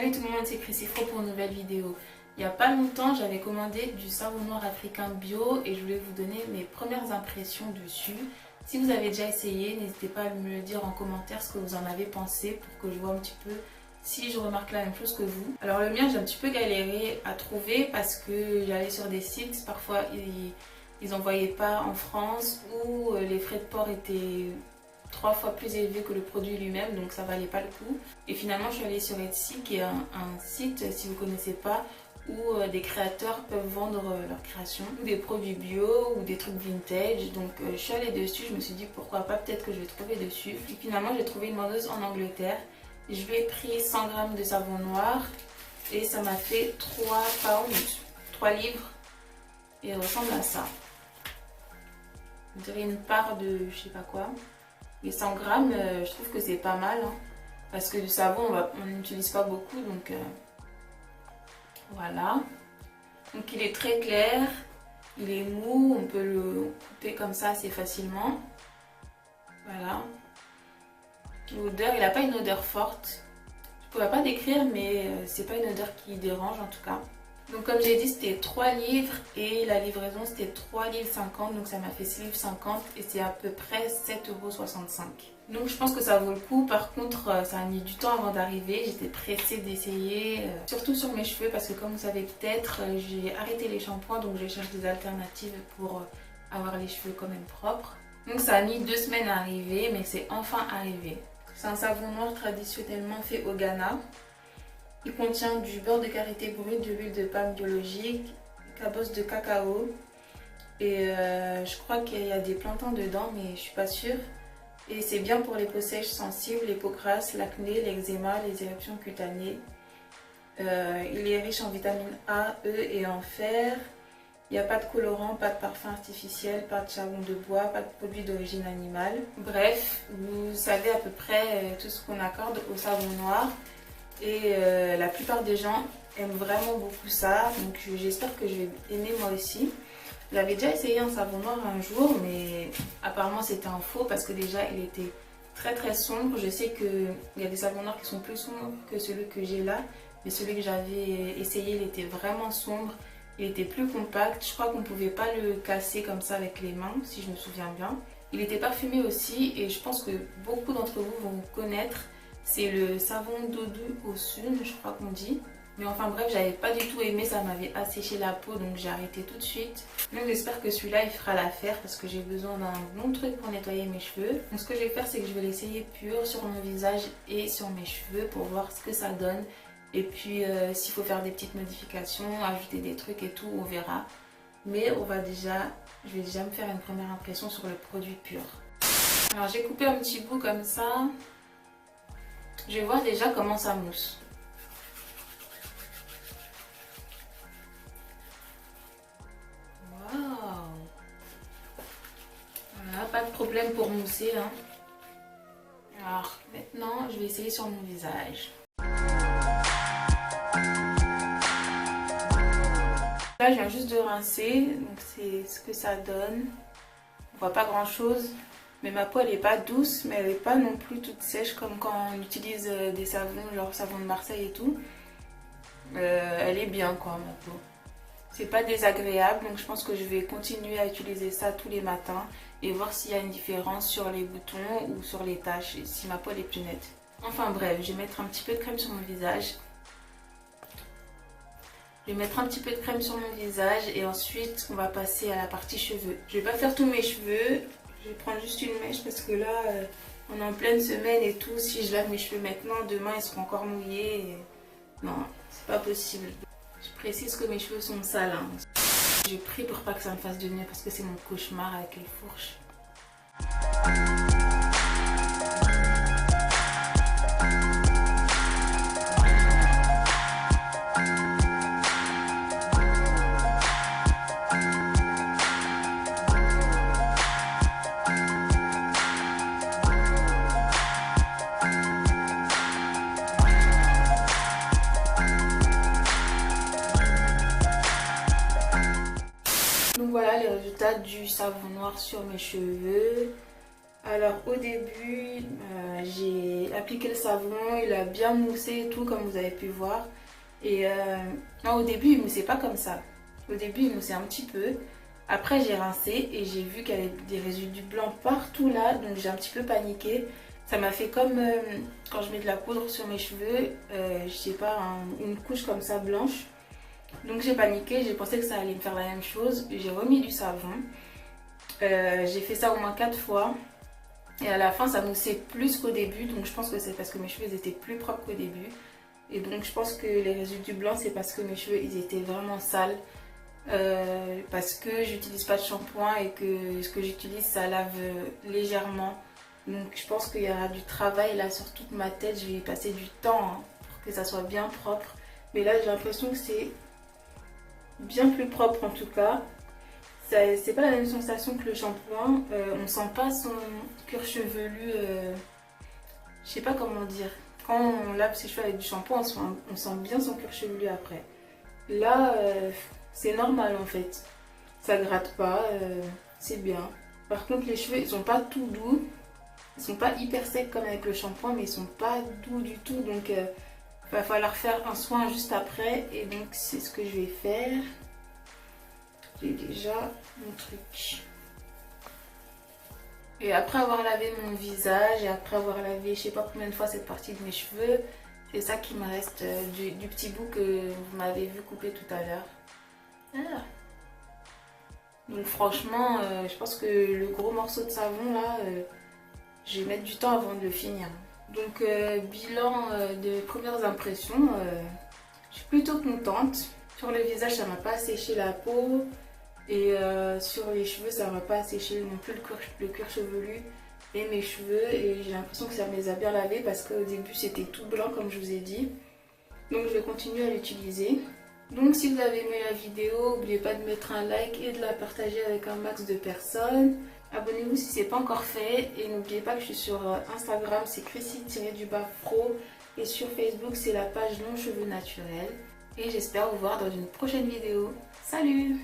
Salut tout le monde, c'est Chrissy-Fro pour une nouvelle vidéo. Il n'y a pas longtemps, j'avais commandé du savon noir africain bio et je voulais vous donner mes premières impressions dessus. Si vous avez déjà essayé, n'hésitez pas à me le dire en commentaire ce que vous en avez pensé pour que je vois un petit peu si je remarque la même chose que vous. Alors le mien, j'ai un petit peu galéré à trouver parce que j'allais sur des sites, parfois ils n'envoyaient pas en France ou les frais de port étaient 3 fois plus élevé que le produit lui-même, donc ça valait pas le coup. Et finalement je suis allée sur Etsy, qui est un site, si vous connaissez pas, où des créateurs peuvent vendre leurs créations, ou des produits bio ou des trucs vintage. Donc je suis allée dessus, je me suis dit pourquoi pas, peut-être que je vais trouver dessus. Et finalement j'ai trouvé une vendeuse en Angleterre. Je lui ai pris 100 grammes de savon noir et ça m'a fait 3 pounds, 3 livres, et elle ressemble à ça. On dirait une part de je sais pas quoi. Les 100 grammes, je trouve que c'est pas mal, hein, parce que du savon, on n'utilise pas beaucoup, donc voilà. Donc il est très clair, il est mou, on peut le couper comme ça assez facilement. Voilà. L'odeur, il n'a pas une odeur forte. Je ne pourrais pas décrire, mais c'est pas une odeur qui dérange en tout cas. Donc comme j'ai dit, c'était 3 livres et la livraison c'était 3,50 livres, donc ça m'a fait 6,50 livres et c'est à peu près 7,65 €. Donc je pense que ça vaut le coup. Par contre, ça a mis du temps avant d'arriver, j'étais pressée d'essayer, surtout sur mes cheveux parce que comme vous savez peut-être, j'ai arrêté les shampoings, donc je cherche des alternatives pour avoir les cheveux quand même propres. Donc ça a mis 2 semaines à arriver, mais c'est enfin arrivé. C'est un savon noir traditionnellement fait au Ghana. Il contient du beurre de karité brut, de l'huile de palme biologique, cabosse de cacao et je crois qu'il y a des plantains dedans, mais je suis pas sûre. Et c'est bien pour les peaux sèches sensibles, les peaux grasses, l'acné, l'eczéma, les éruptions cutanées. Il est riche en vitamines A, E et en fer. Il n'y a pas de colorant, pas de parfum artificiel, pas de charbon de bois, pas de produits d'origine animale. Bref, vous savez à peu près tout ce qu'on accorde au savon noir. Et la plupart des gens aiment vraiment beaucoup ça, donc j'espère que je vais aimer moi aussi. J'avais déjà essayé un savon noir un jour, mais apparemment c'était un faux parce que déjà il était très très sombre. Je sais qu'il y a des savons noirs qui sont plus sombres que celui que j'ai là, mais celui que j'avais essayé il était vraiment sombre, il était plus compact. Je crois qu'on ne pouvait pas le casser comme ça avec les mains, si je me souviens bien. Il était parfumé aussi et je pense que beaucoup d'entre vous vont connaître. C'est le savon doudou au sun, je crois qu'on dit. Mais enfin bref, j'avais pas du tout aimé, ça m'avait asséché la peau, donc j'ai arrêté tout de suite. Donc j'espère que celui-là il fera l'affaire parce que j'ai besoin d'un bon truc pour nettoyer mes cheveux. Donc ce que je vais faire, c'est que je vais l'essayer pur sur mon visage et sur mes cheveux pour voir ce que ça donne. Et puis s'il faut faire des petites modifications, ajouter des trucs et tout, on verra. Mais je vais déjà me faire une première impression sur le produit pur. Alors j'ai coupé un petit bout comme ça. Je vais voir déjà comment ça mousse. Waouh! Voilà, pas de problème pour mousser, hein. Alors maintenant, je vais essayer sur mon visage. Là, je viens juste de rincer, donc c'est ce que ça donne. On voit pas grand chose. Mais ma peau elle est pas douce, mais elle est pas non plus toute sèche comme quand on utilise des savons, genre savon de Marseille et tout. Elle est bien quoi ma peau. C'est pas désagréable, donc je pense que je vais continuer à utiliser ça tous les matins et voir s'il y a une différence sur les boutons ou sur les taches, et si ma peau elle est plus nette. Enfin bref, je vais mettre un petit peu de crème sur mon visage. Je vais mettre un petit peu de crème sur mon visage et ensuite on va passer à la partie cheveux. Je vais pas faire tous mes cheveux. Je vais prendre juste une mèche parce que là, on est en pleine semaine et tout. Si je lave mes cheveux maintenant, demain ils seront encore mouillés. Et... non, c'est pas possible. Je précise que mes cheveux sont sales, hein. Je prie pour pas que ça me fasse de nœuds parce que c'est mon cauchemar avec les fourches. Donc voilà les résultats du savon noir sur mes cheveux. Alors au début j'ai appliqué le savon, il a bien moussé et tout comme vous avez pu voir. Et non, au début il moussait pas comme ça. Au début il moussait un petit peu. Après j'ai rincé et j'ai vu qu'il y avait des résidus blancs partout là, donc j'ai un petit peu paniqué. Ça m'a fait comme quand je mets de la poudre sur mes cheveux, je sais pas, une couche comme ça blanche. Donc j'ai paniqué, j'ai pensé que ça allait me faire la même chose. J'ai remis du savon. J'ai fait ça au moins 4 fois. Et à la fin ça moussait plus qu'au début, donc je pense que c'est parce que mes cheveux étaient plus propres qu'au début. Et donc je pense que les résidus blancs c'est parce que mes cheveux ils étaient vraiment sales. Parce que j'utilise pas de shampoing et que ce que j'utilise ça lave légèrement. Donc je pense qu'il y aura du travail là sur toute ma tête, je vais y passer du temps hein, pour que ça soit bien propre. Mais là j'ai l'impression que c'est bien plus propre en tout cas. C'est pas la même sensation que le shampoing, on sent pas son cuir chevelu, je sais pas comment dire. Quand on lave ses cheveux avec du shampoing, on sent bien son cuir chevelu après. Là, c'est normal en fait. Ça gratte pas, c'est bien. Par contre, les cheveux, ils sont pas tout doux. Ils sont pas hyper secs comme avec le shampoing, mais ils sont pas doux du tout. Donc, il va falloir faire un soin juste après. Et donc, c'est ce que je vais faire. J'ai déjà mon truc. Et après avoir lavé mon visage et après avoir lavé je sais pas combien de fois cette partie de mes cheveux, c'est ça qui me reste du petit bout que vous m'avez vu couper tout à l'heure. Ah. Donc franchement, je pense que le gros morceau de savon là, je vais mettre du temps avant de le finir. Donc bilan de premières impressions, je suis plutôt contente. Sur le visage ça m'a pas asséché la peau. Et sur les cheveux, ça m'a pas asséché non plus le cuir chevelu et mes cheveux. Et j'ai l'impression que ça me les a bien lavés parce qu'au début c'était tout blanc comme je vous ai dit. Donc je vais continuer à l'utiliser. Donc si vous avez aimé la vidéo, n'oubliez pas de mettre un like et de la partager avec un max de personnes. Abonnez-vous si ce n'est pas encore fait. Et n'oubliez pas que je suis sur Instagram, c'est Chrissy-pro. Et sur Facebook, c'est la page Non Cheveux Naturels. Et j'espère vous voir dans une prochaine vidéo. Salut!